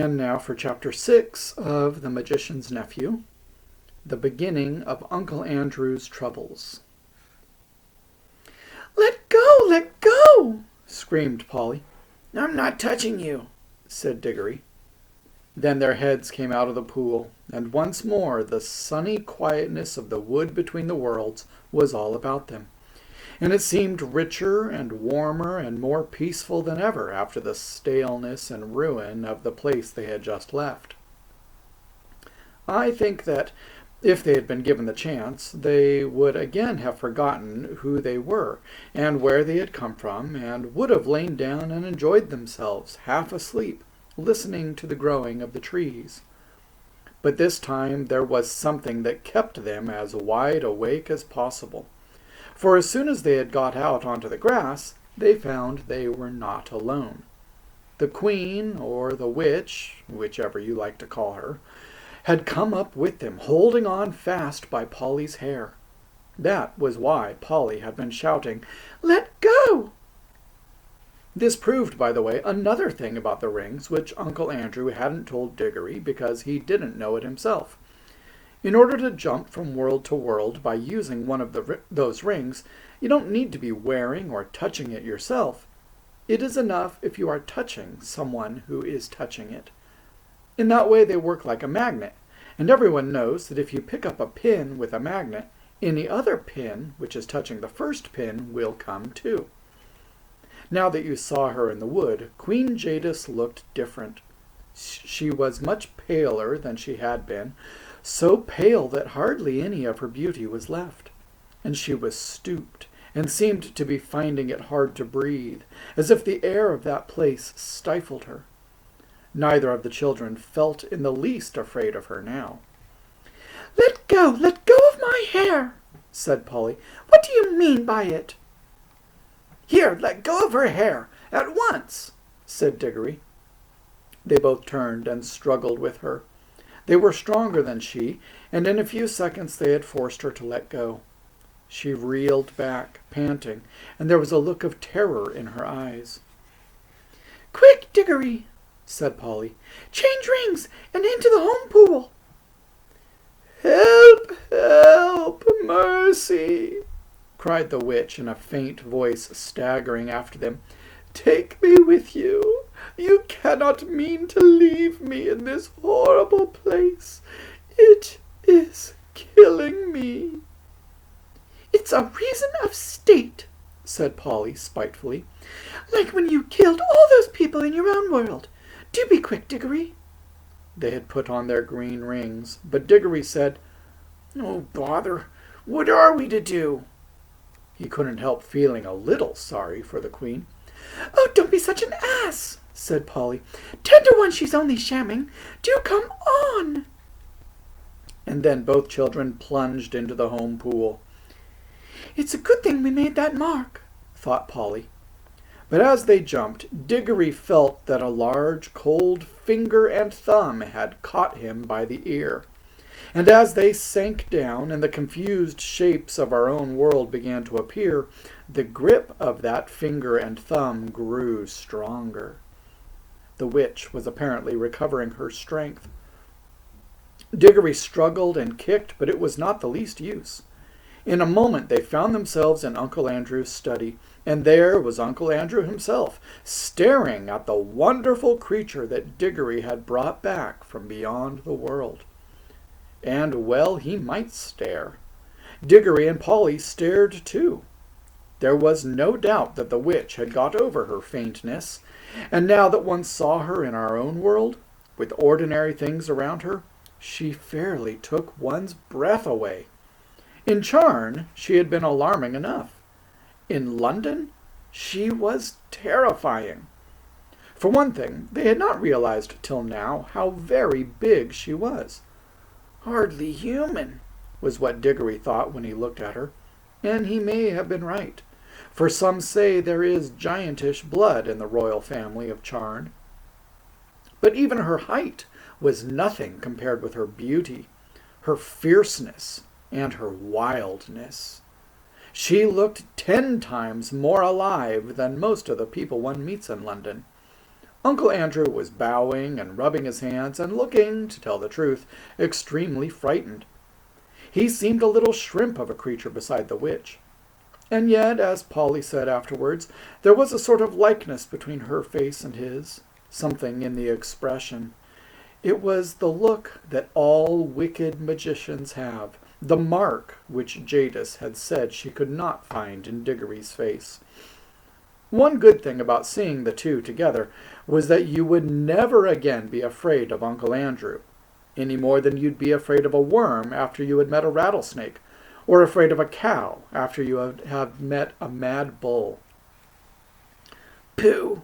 And now for Chapter 6 of The Magician's Nephew, the beginning of Uncle Andrew's troubles. "Let go! Let go!" screamed Polly. "I'm not touching you," said Diggory. Then their heads came out of the pool, and once more the sunny quietness of the wood between the worlds was all about them. And it seemed richer and warmer and more peaceful than ever after the staleness and ruin of the place they had just left. I think that if they had been given the chance, they would again have forgotten who they were and where they had come from, and would have lain down and enjoyed themselves, half asleep, listening to the growing of the trees. But this time there was something that kept them as wide awake as possible. For as soon as they had got out onto the grass, they found they were not alone. The queen, or the witch, whichever you like to call her, had come up with them, holding on fast by Polly's hair. That was why Polly had been shouting, "Let go!" This proved, by the way, another thing about the rings which Uncle Andrew hadn't told Diggory because he didn't know it himself. In order to jump from world to world by using one of those rings, you don't need to be wearing or touching it yourself. It is enough if you are touching someone who is touching it. In that way they work like a magnet, and everyone knows that if you pick up a pin with a magnet, any other pin which is touching the first pin will come too. Now that you saw her in the wood, Queen Jadis looked different. She was much paler than she had been, so pale that hardly any of her beauty was left, and she was stooped and seemed to be finding it hard to breathe, as if the air of that place stifled her. Neither of the children felt in the least afraid of her now. Let go of my hair," said Polly. "What do you mean by it?" "Here, let go of her hair, at once," said Diggory. They both turned and struggled with her. They were stronger than she, and in a few seconds they had forced her to let go. She reeled back, panting, and there was a look of terror in her eyes. "Quick, Diggory," said Polly. "Change rings and into the home pool." "Help, help, mercy!" cried the witch in a faint voice, staggering after them. "Take me with you. You cannot mean to leave me in this horrible place. It is killing me." "It's a reason of state," said Polly spitefully. "Like when you killed all those people in your own world. Do be quick, Diggory." They had put on their green rings, but Diggory said, "Oh, bother! What are we to do?" He couldn't help feeling a little sorry for the queen. "Oh, don't be such an ass," said Polly. "10 to 1 she's only shamming. Do come on." And then both children plunged into the home pool. "It's a good thing we made that mark," thought Polly. But as they jumped, Diggory felt that a large, cold finger and thumb had caught him by the ear. And as they sank down and the confused shapes of our own world began to appear, the grip of that finger and thumb grew stronger. The witch was apparently recovering her strength. Diggory struggled and kicked, but it was not the least use. In a moment they found themselves in Uncle Andrew's study, and there was Uncle Andrew himself, staring at the wonderful creature that Diggory had brought back from beyond the world. And well he might stare. Diggory and Polly stared too. There was no doubt that the witch had got over her faintness, and now that one saw her in our own world, with ordinary things around her, she fairly took one's breath away. In Charn, she had been alarming enough. In London, she was terrifying. For one thing, they had not realized till now how very big she was. Hardly human, was what Diggory thought when he looked at her, and he may have been right, for some say there is giantish blood in the royal family of Charn. But even her height was nothing compared with her beauty, her fierceness, and her wildness. She looked 10 times more alive than most of the people one meets in London. Uncle Andrew was bowing and rubbing his hands and looking, to tell the truth, extremely frightened. He seemed a little shrimp of a creature beside the witch. And yet, as Polly said afterwards, there was a sort of likeness between her face and his, something in the expression. It was the look that all wicked magicians have, the mark which Jadis had said she could not find in Diggory's face. One good thing about seeing the two together was that you would never again be afraid of Uncle Andrew, any more than you'd be afraid of a worm after you had met a rattlesnake, or afraid of a cow after you had met a mad bull. Pooh,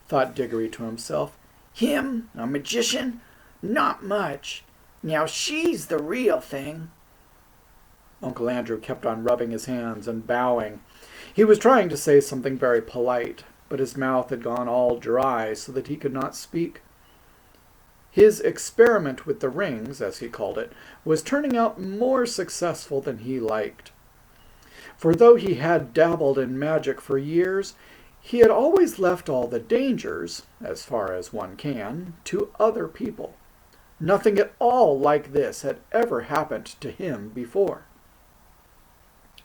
thought Diggory to himself. Him, a magician? Not much. Now she's the real thing. Uncle Andrew kept on rubbing his hands and bowing. He was trying to say something very polite, but his mouth had gone all dry so that he could not speak. His experiment with the rings, as he called it, was turning out more successful than he liked. For though he had dabbled in magic for years, he had always left all the dangers, as far as one can, to other people. Nothing at all like this had ever happened to him before.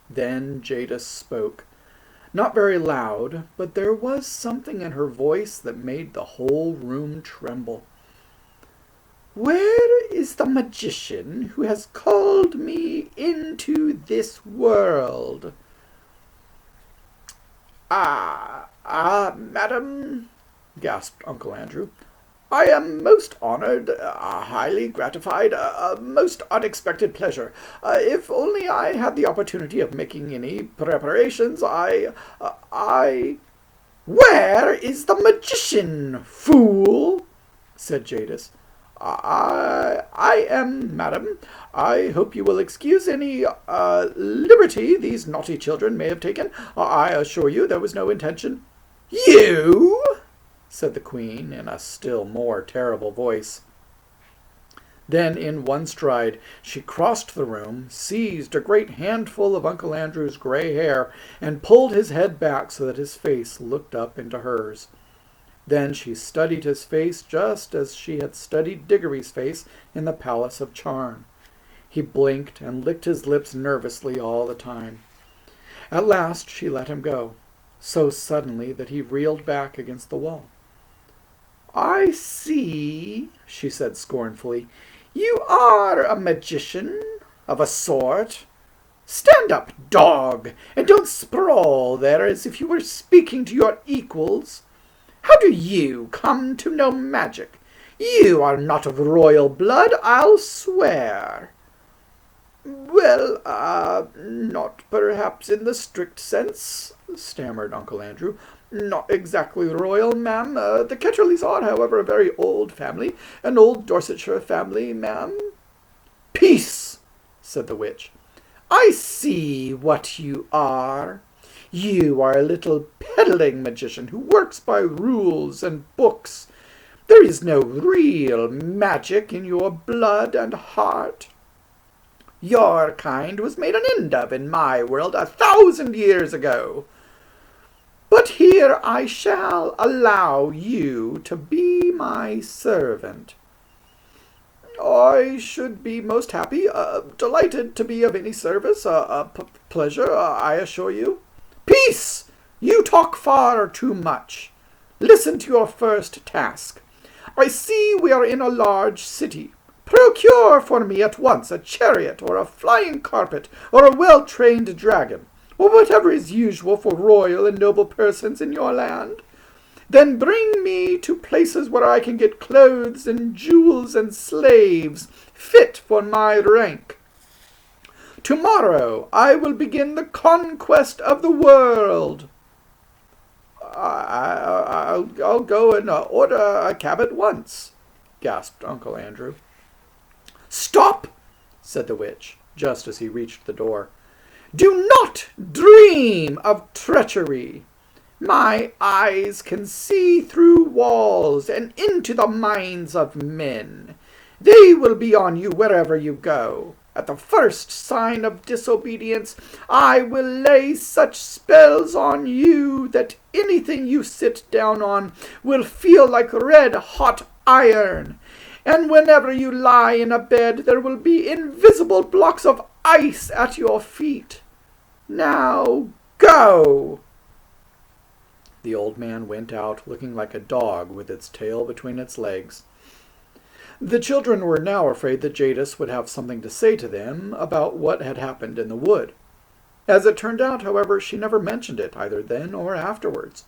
Then Jadis spoke. Not very loud, but there was something in her voice that made the whole room tremble. Where is the magician who has called me into this world? Madam, gasped Uncle Andrew, I am most honored, highly gratified, a most unexpected pleasure. If only I had the opportunity of making any preparations, Where is the magician, fool? said Jadis. I am, madam. I hope you will excuse any, liberty these naughty children may have taken. I assure you there was no intention. You? said the Queen in a still more terrible voice. Then, in one stride, she crossed the room, seized a great handful of Uncle Andrew's gray hair, and pulled his head back so that his face looked up into hers. Then she studied his face just as she had studied Diggory's face in the Palace of Charm. He blinked and licked his lips nervously all the time. At last she let him go, so suddenly that he reeled back against the wall. I see, she said scornfully. You are a magician, of a sort. Stand up, dog, and don't sprawl there as if you were speaking to your equals. How do you come to know magic? You are not of royal blood, I'll swear. Well, not perhaps in the strict sense, stammered Uncle Andrew. Not exactly royal, ma'am. The Ketterleys are, however, a very old family, an old Dorsetshire family, ma'am. Peace, said the witch. I see what you are. You are a little peddling magician who works by rules and books. There is no real magic in your blood and heart. Your kind was made an end of in my world 1,000 years ago. But here I shall allow you to be my servant. I should be most happy, delighted to be of any service, pleasure, I assure you. Peace! You talk far too much. Listen to your first task. I see we are in a large city. Procure for me at once a chariot or a flying carpet or a well-trained dragon, or whatever is usual for royal and noble persons in your land. Then bring me to places where I can get clothes and jewels and slaves fit for my rank. Tomorrow I will begin the conquest of the world. I'll go and order a cab at once, gasped Uncle Andrew. Stop, said the witch, just as he reached the door. Do not dream of treachery. My eyes can see through walls and into the minds of men. They will be on you wherever you go. At the first sign of disobedience, I will lay such spells on you that anything you sit down on will feel like red-hot iron. And whenever you lie in a bed, there will be invisible blocks of ice at your feet. Now go!" The old man went out looking like a dog with its tail between its legs. The children were now afraid that Jadis would have something to say to them about what had happened in the wood. As it turned out, however, she never mentioned it, either then or afterwards.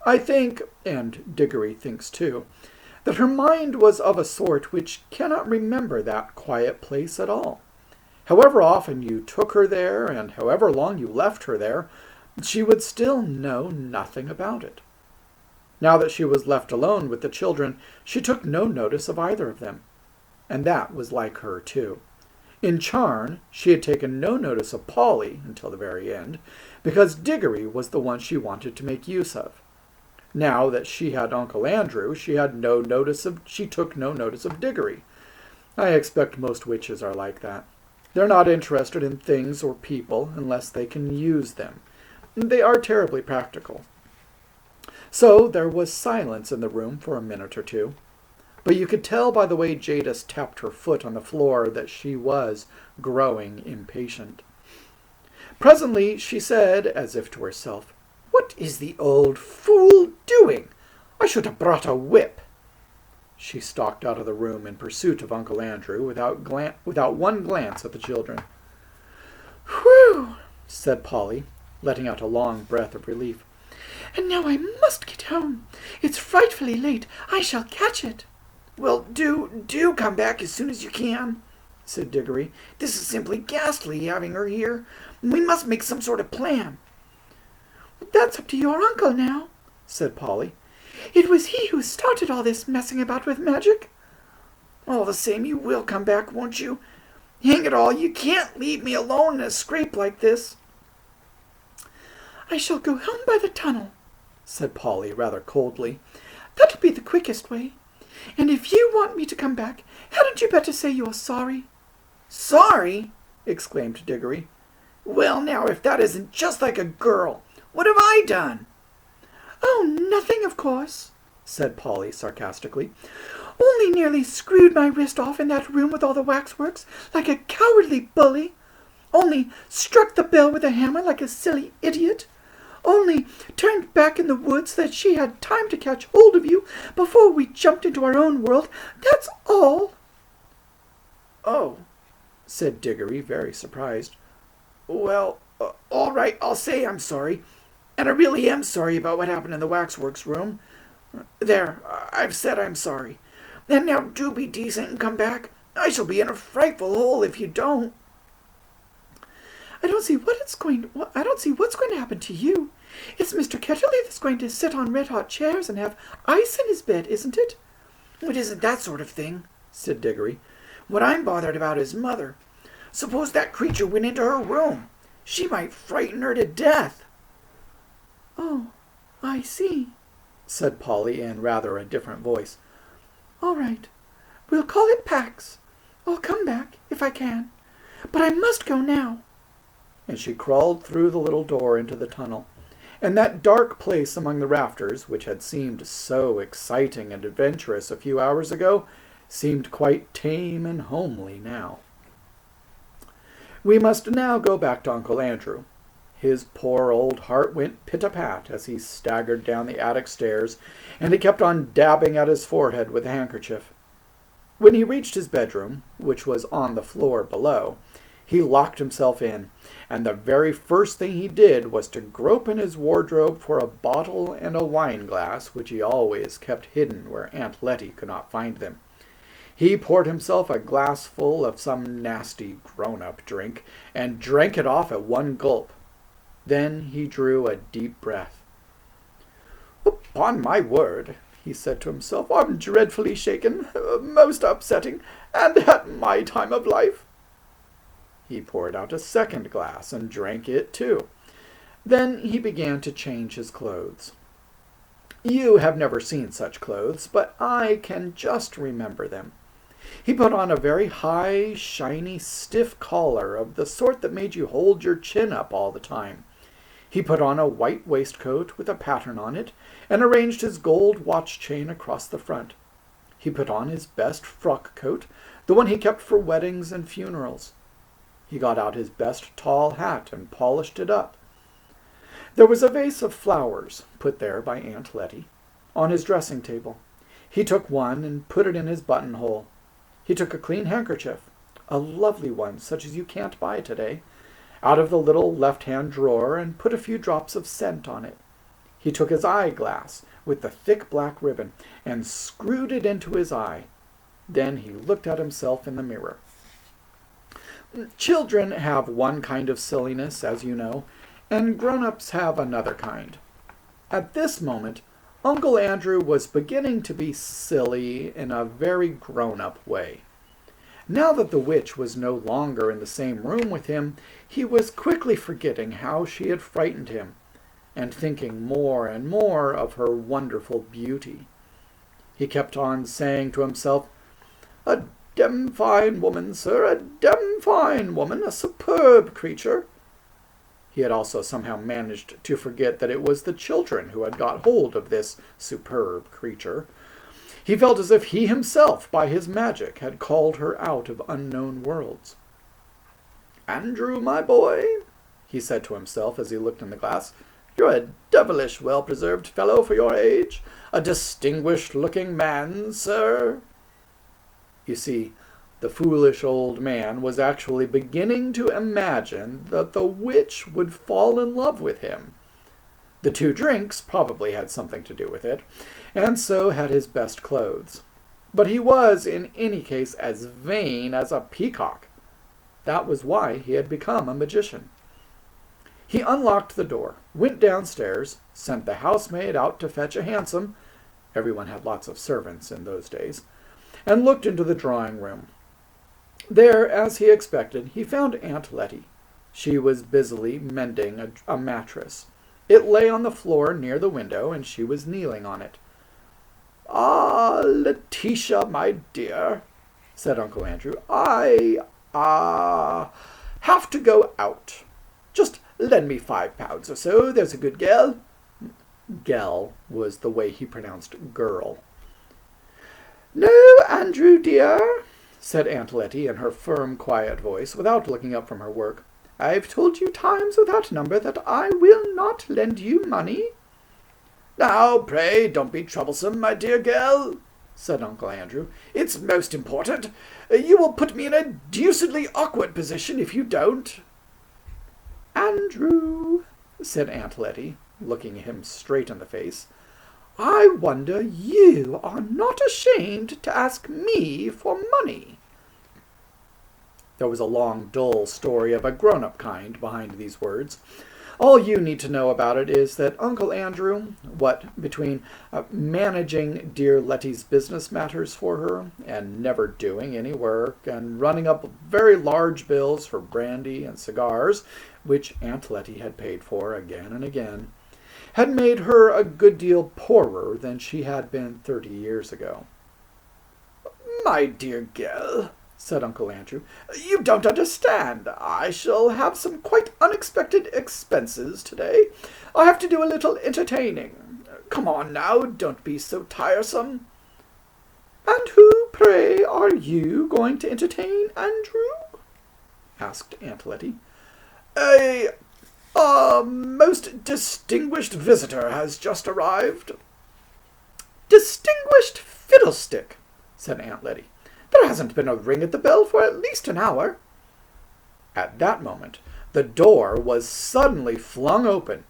I think, and Diggory thinks too, that her mind was of a sort which cannot remember that quiet place at all. However often you took her there, and however long you left her there, she would still know nothing about it. Now that she was left alone with the children, she took no notice of either of them. And that was like her, too. In Charn, she had taken no notice of Polly until the very end, because Diggory was the one she wanted to make use of. Now that she had Uncle Andrew, she took no notice of Diggory. I expect most witches are like that. They're not interested in things or people unless they can use them. They are terribly practical. So there was silence in the room for a minute or two. But you could tell by the way Jadis tapped her foot on the floor that she was growing impatient. Presently she said, as if to herself, "What is the old fool doing? I should have brought a whip." She stalked out of the room in pursuit of Uncle Andrew without one glance at the children. "Whew!" said Polly, letting out a long breath of relief. "And now I must get home. It's frightfully late. I shall catch it." "Well, do come back as soon as you can," said Diggory. "This is simply ghastly, having her here. We must make some sort of plan." "That's up to your uncle now," said Polly. "It was he who started all this messing about with magic." "All the same, you will come back, won't you? Hang it all, you can't leave me alone in a scrape like this." "I shall go home by the tunnel," said Polly rather coldly. "That'll be the quickest way. And if you want me to come back, hadn't you better say you're sorry?" "Sorry?" exclaimed Diggory. "Well, now, if that isn't just like a girl. What have I done?" "Oh, nothing, of course," said Polly sarcastically. "Only nearly screwed my wrist off in that room with all the waxworks, like a cowardly bully. Only struck the bell with a hammer like a silly idiot. Only turned back in the woods so that she had time to catch hold of you before we jumped into our own world. That's all." "Oh," said Diggory, very surprised. "Well, all right, I'll say I'm sorry. And I really am sorry about what happened in the waxworks room. There, I've said I'm sorry. And now do be decent and come back. I shall be in a frightful hole if you don't." I don't see what's going to happen to you. It's Mr. Ketterley that's going to sit on red-hot chairs and have ice in his bed, isn't it?" "It isn't that sort of thing," said Diggory. "What I'm bothered about is Mother. Suppose that creature went into her room. She might frighten her to death." "Oh, I see," said Polly in rather a different voice. "All right. We'll call it Pax. I'll come back, if I can. But I must go now." And she crawled through the little door into the tunnel. And that dark place among the rafters, which had seemed so exciting and adventurous a few hours ago, seemed quite tame and homely now. We must now go back to Uncle Andrew. His poor old heart went pit-a-pat as he staggered down the attic stairs, and he kept on dabbing at his forehead with a handkerchief. When he reached his bedroom, which was on the floor below, he locked himself in, and the very first thing he did was to grope in his wardrobe for a bottle and a wine-glass, which he always kept hidden where Aunt Letty could not find them. He poured himself a glassful of some nasty grown-up drink, and drank it off at one gulp. Then he drew a deep breath. "Upon my word," he said to himself, "I'm dreadfully shaken, most upsetting, and at my time of life." He poured out a second glass and drank it too. Then he began to change his clothes. You have never seen such clothes, but I can just remember them. He put on a very high, shiny, stiff collar of the sort that made you hold your chin up all the time. He put on a white waistcoat with a pattern on it, and arranged his gold watch chain across the front. He put on his best frock coat, the one he kept for weddings and funerals. He got out his best tall hat and polished it up. There was a vase of flowers, put there by Aunt Letty, on his dressing table. He took one and put it in his buttonhole. He took a clean handkerchief, a lovely one such as you can't buy today, out of the little left-hand drawer and put a few drops of scent on it. He took his eyeglass with the thick black ribbon and screwed it into his eye. Then he looked at himself in the mirror. Children have one kind of silliness, as you know, and grown-ups have another kind. At this moment, Uncle Andrew was beginning to be silly in a very grown-up way. Now that the witch was no longer in the same room with him, he was quickly forgetting how she had frightened him, and thinking more and more of her wonderful beauty. He kept on saying to himself, "A dem fine woman, sir, a dem fine woman, a superb creature." He had also somehow managed to forget that it was the children who had got hold of this superb creature. He felt as if he himself, by his magic, had called her out of unknown worlds. "Andrew, my boy," he said to himself as he looked in the glass, "you're a devilish well-preserved fellow for your age. A distinguished-looking man, sir." You see, the foolish old man was actually beginning to imagine that the witch would fall in love with him. The 2 drinks probably had something to do with it, and so had his best clothes. But he was, in any case, as vain as a peacock. That was why he had become a magician. He unlocked the door, went downstairs, sent the housemaid out to fetch a hansom — everyone had lots of servants in those days — and looked into the drawing-room. There, as he expected, he found Aunt Letty. She was busily mending a mattress. It lay on the floor near the window, and she was kneeling on it. "Ah, Letitia, my dear," said Uncle Andrew, "I have to go out. Just lend me £5 or so, there's a good girl." Gel was the way he pronounced girl. "No, Andrew, dear," said Aunt Letty in her firm, quiet voice, without looking up from her work. "I've told you times without number that I will not lend you money." "Now, pray, don't be troublesome, my dear girl," said Uncle Andrew. "It's most important. You will put me in a deucedly awkward position if you don't." "Andrew," said Aunt Letty, looking him straight in the face, "I wonder you are not ashamed to ask me for money." There was a long, dull story of a grown-up kind behind these words. All you need to know about it is that Uncle Andrew, what between managing dear Letty's business matters for her, and never doing any work, and running up very large bills for brandy and cigars, which Aunt Letty had paid for again and again, had made her a good deal poorer than she had been 30 years ago. "My dear girl," said Uncle Andrew, "you don't understand. I shall have some quite unexpected expenses today. I have to do a little entertaining. Come on now, don't be so tiresome." "And who, pray, are you going to entertain, Andrew?" asked Aunt Letty. A most distinguished visitor has just arrived." "Distinguished fiddlestick," said Aunt Letty. "There hasn't been a ring at the bell for at least an hour." At that moment, the door was suddenly flung open.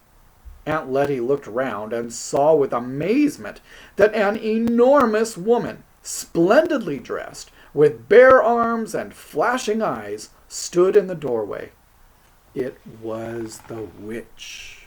Aunt Letty looked round and saw with amazement that an enormous woman, splendidly dressed, with bare arms and flashing eyes, stood in the doorway. It was the witch.